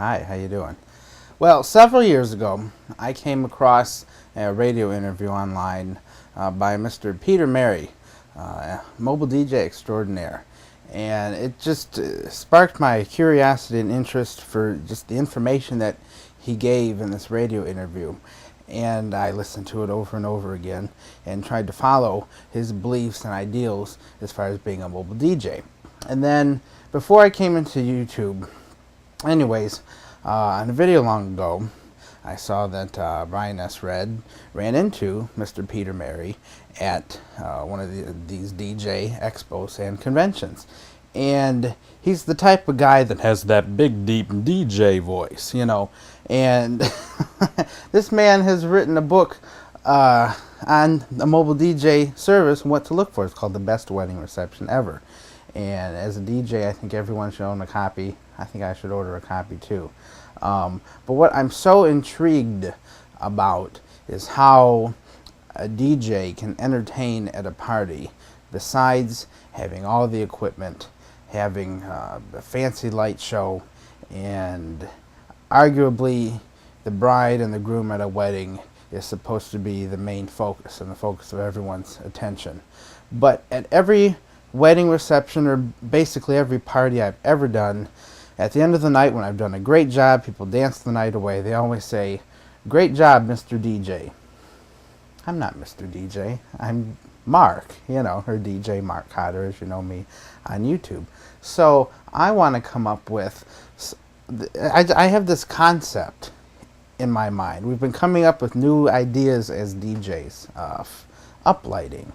Hi, how you doing? Well, several years ago, I came across a radio interview online by Mr. Peter Mary, mobile DJ extraordinaire. And it just sparked my curiosity and interest for just the information that he gave in this radio interview. And I listened to it over and over again and tried to follow his beliefs and ideals as far as being a mobile DJ. And then, before I came into YouTube, anyways, in a video long ago, I saw that Brian S. Red ran into Mr. Peter Mary at one of these DJ expos and conventions. And he's the type of guy that has that big, deep DJ voice, you know. And this man has written a book on the mobile DJ service and what to look for. It's called The Best Wedding Reception Ever. And as a DJ, I think everyone should own a copy. I think I should order a copy too. But what I'm so intrigued about is how a DJ can entertain at a party, besides having all the equipment, having a fancy light show, and arguably the bride and the groom at a wedding is supposed to be the main focus and the focus of everyone's attention. But at every wedding reception, or basically every party I've ever done, at the end of the night, when I've done a great job, people dance the night away, they always say, "Great job, Mr. DJ." I'm not Mr. DJ. I'm Mark, you know, or DJ Mark Cotter, as you know me on YouTube. So I want to come up with, I have this concept in my mind. We've been coming up with new ideas as DJs, uplighting,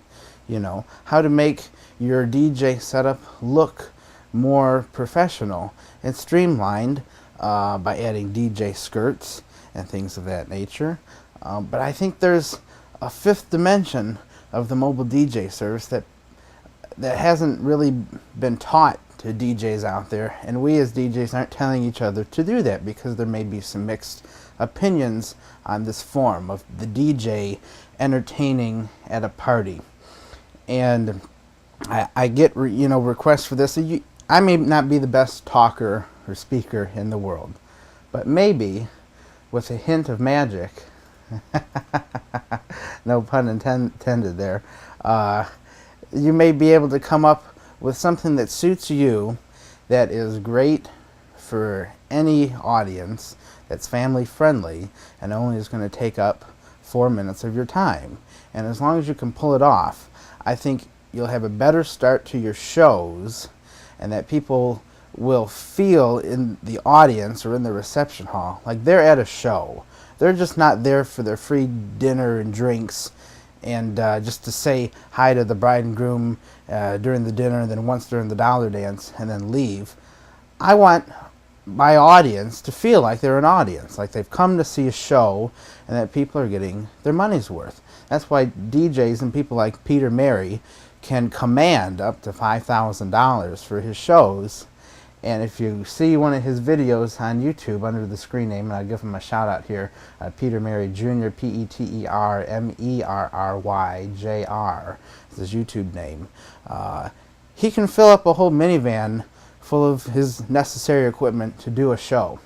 you know, how to make your DJ setup look more professional and streamlined by adding DJ skirts and things of that nature. But I think there's a fifth dimension of the mobile DJ service that hasn't really been taught to DJs out there, and we as DJs aren't telling each other to do that because there may be some mixed opinions on this form of the DJ entertaining at a party. And I get requests for this. I may not be the best talker or speaker in the world, but maybe with a hint of magic, no pun intended there, you may be able to come up with something that suits you, that is great for any audience, that's family friendly, and only is going to take up 4 minutes of your time. And as long as you can pull it off, I think you'll have a better start to your shows, and that people will feel in the audience or in the reception hall like they're at a show. They're just not there for their free dinner and drinks and just to say hi to the bride and groom during the dinner and then once during the dollar dance and then leave. I want my audience to feel like they're an audience, like they've come to see a show and that people are getting their money's worth. That's why DJs and people like Peter Mary can command up to $5,000 for his shows. And if you see one of his videos on YouTube under the screen name, and I'll give him a shout out here, Peter Mary Jr., PeterMerryJr is his YouTube name. He can fill up a whole minivan full of his necessary equipment to do a show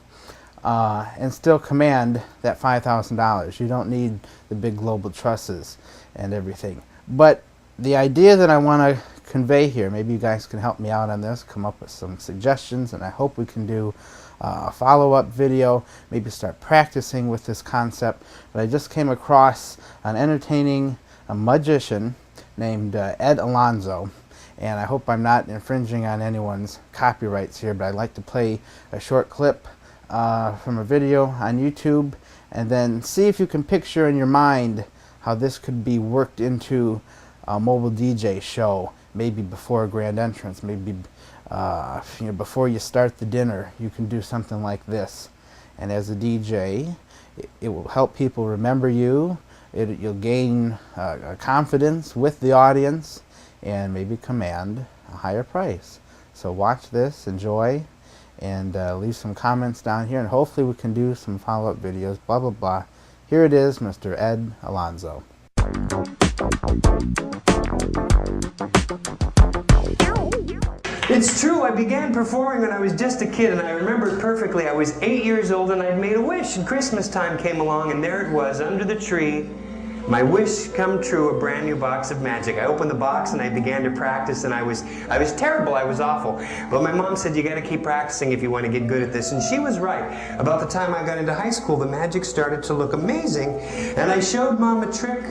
and still command that $5,000. You don't need the big global trusses and everything. But the idea that I want to convey here, maybe you guys can help me out on this, come up with some suggestions, and I hope we can do a follow-up video, maybe start practicing with this concept. But I just came across an entertaining magician named Ed Alonzo, and I hope I'm not infringing on anyone's copyrights here, but I'd like to play a short clip from a video on YouTube, and then see if you can picture in your mind how this could be worked into a mobile DJ show, maybe before a grand entrance, maybe before you start the dinner, you can do something like this. And as a DJ, it will help people remember you. You'll gain confidence with the audience and maybe command a higher price. So watch this, enjoy, and leave some comments down here, and hopefully we can do some follow-up videos, blah, blah, blah. Here it is, Mr. Ed Alonzo. It's true, I began performing when I was just a kid, and I remember it perfectly. I was 8 years old, and I'd made a wish, and Christmas time came along, and there it was, under the tree. My wish come true, a brand new box of magic. I opened the box and I began to practice, and I was terrible, I was awful. But my mom said, you gotta keep practicing if you want to get good at this, and she was right. About the time I got into high school, the magic started to look amazing, and I showed Mom a trick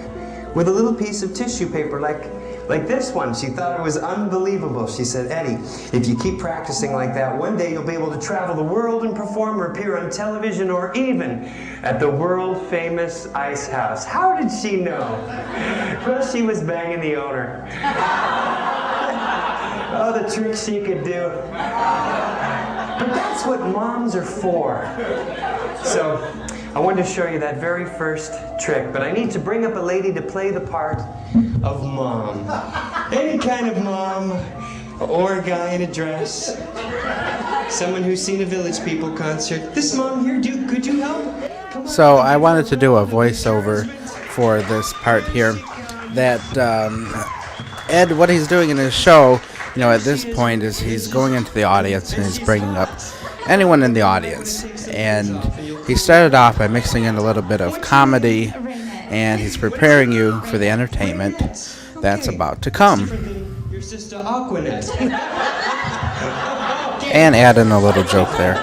with a little piece of tissue paper like this one. She thought it was unbelievable. She said, Eddie, if you keep practicing like that, one day you'll be able to travel the world and perform or appear on television or even at the world-famous Ice House. How did she know? Well, she was banging the owner. Oh, the tricks she could do. But that's what moms are for. So, I wanted to show you that very first trick, but I need to bring up a lady to play the part of mom. Any kind of mom, or a guy in a dress. Someone who's seen a Village People concert. This mom here, could you help? So I wanted to do a voiceover for this part here. That Ed, what he's doing in his show, you know, at this point is he's going into the audience and he's bringing up anyone in the audience. And he started off by mixing in a little bit of comedy, and he's preparing you for the entertainment that's about to come. Your sister Aquanet. And add in a little joke there.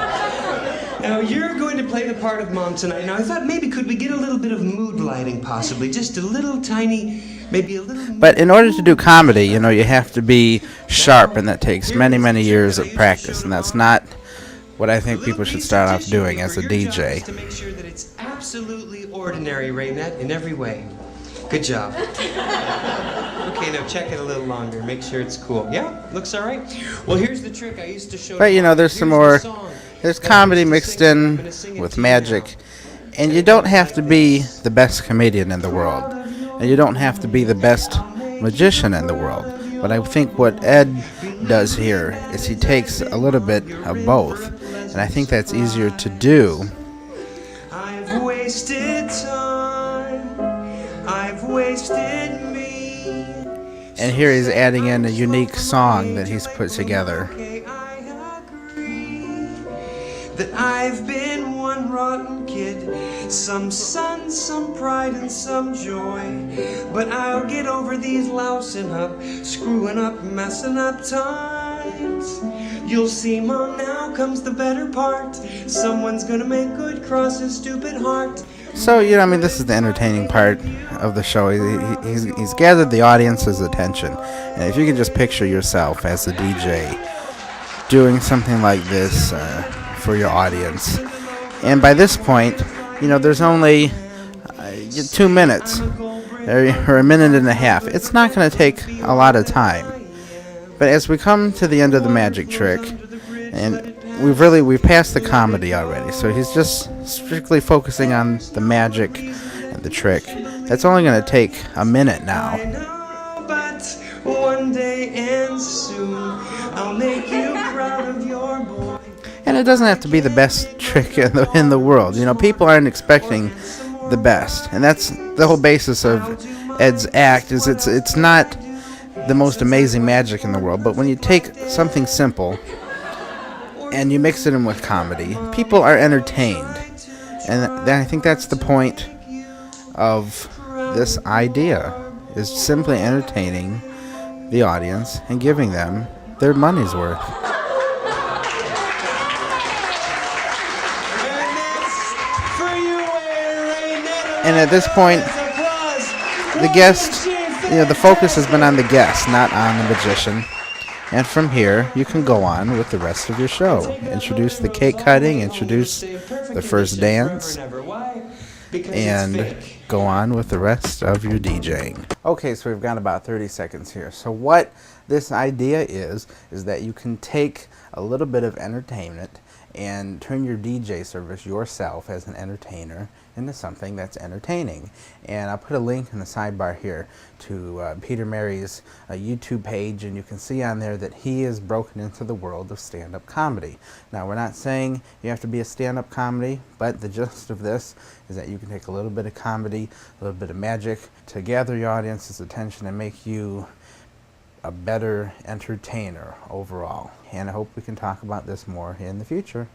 Now you're going to play the part of mom tonight. Now I thought maybe could we get a little bit of mood lighting possibly? Just a little tiny, maybe a little... But in order to do comedy, you know, you have to be sharp, and that takes many, many years of practice, and that's not what I think people should start off doing as a DJ. To make sure that it's absolutely ordinary, Raynette, in every way. Good job. Okay, now check it a little longer. Make sure it's cool. Yeah? Looks all right? Well, here's the trick I used to show. But, you know, there's some more... There's comedy mixed in with magic. And you don't have to be the best comedian in the world. And you don't have to be the best magician in the world. But I think what Ed does here is he takes a little bit of both. And I think that's easier to do. I've wasted time. I've wasted me. And here he's adding in a unique song that he's put together. I agree that I've been one rotten kid. Some sun, some pride, and some joy. But I'll get over these lousing up, screwing up, messing up times. You'll see, Mom, now comes the better part. Someone's gonna make good cross his stupid heart. So, you know, I mean, this is the entertaining part of the show. He's gathered the audience's attention. And if you can just picture yourself as a DJ doing something like this for your audience. And by this point, you know, there's only 2 minutes or a minute and a half. It's not going to take a lot of time. But as we come to the end of the magic trick, and we've passed the comedy already, so he's just strictly focusing on the magic and the trick. That's only going to take a minute now. But one day and soon I'll make you proud of your boy. And it doesn't have to be the best trick in the world. You know, people aren't expecting the best, and that's the whole basis of Ed's act. Is it's not the most amazing magic in the world, but when you take something simple and you mix it in with comedy, people are entertained. And I think that's the point of this idea, is simply entertaining the audience and giving them their money's worth. And at this point, the guest, you know, the focus has been on the guest, not on the magician. And from here, you can go on with the rest of your show. Introduce the cake cutting, introduce the first dance, and go on with the rest of your DJing. Okay, so we've got about 30 seconds here. So what this idea is that you can take a little bit of entertainment and turn your DJ service yourself as an entertainer into something that's entertaining. And I'll put a link in the sidebar here to Peter Mary's YouTube page, and you can see on there that he is broken into the world of stand-up comedy. Now, we're not saying you have to be a stand-up comedy, but the gist of this is that you can take a little bit of comedy, a little bit of magic to gather your audience's attention and make you a better entertainer overall. And I hope we can talk about this more in the future.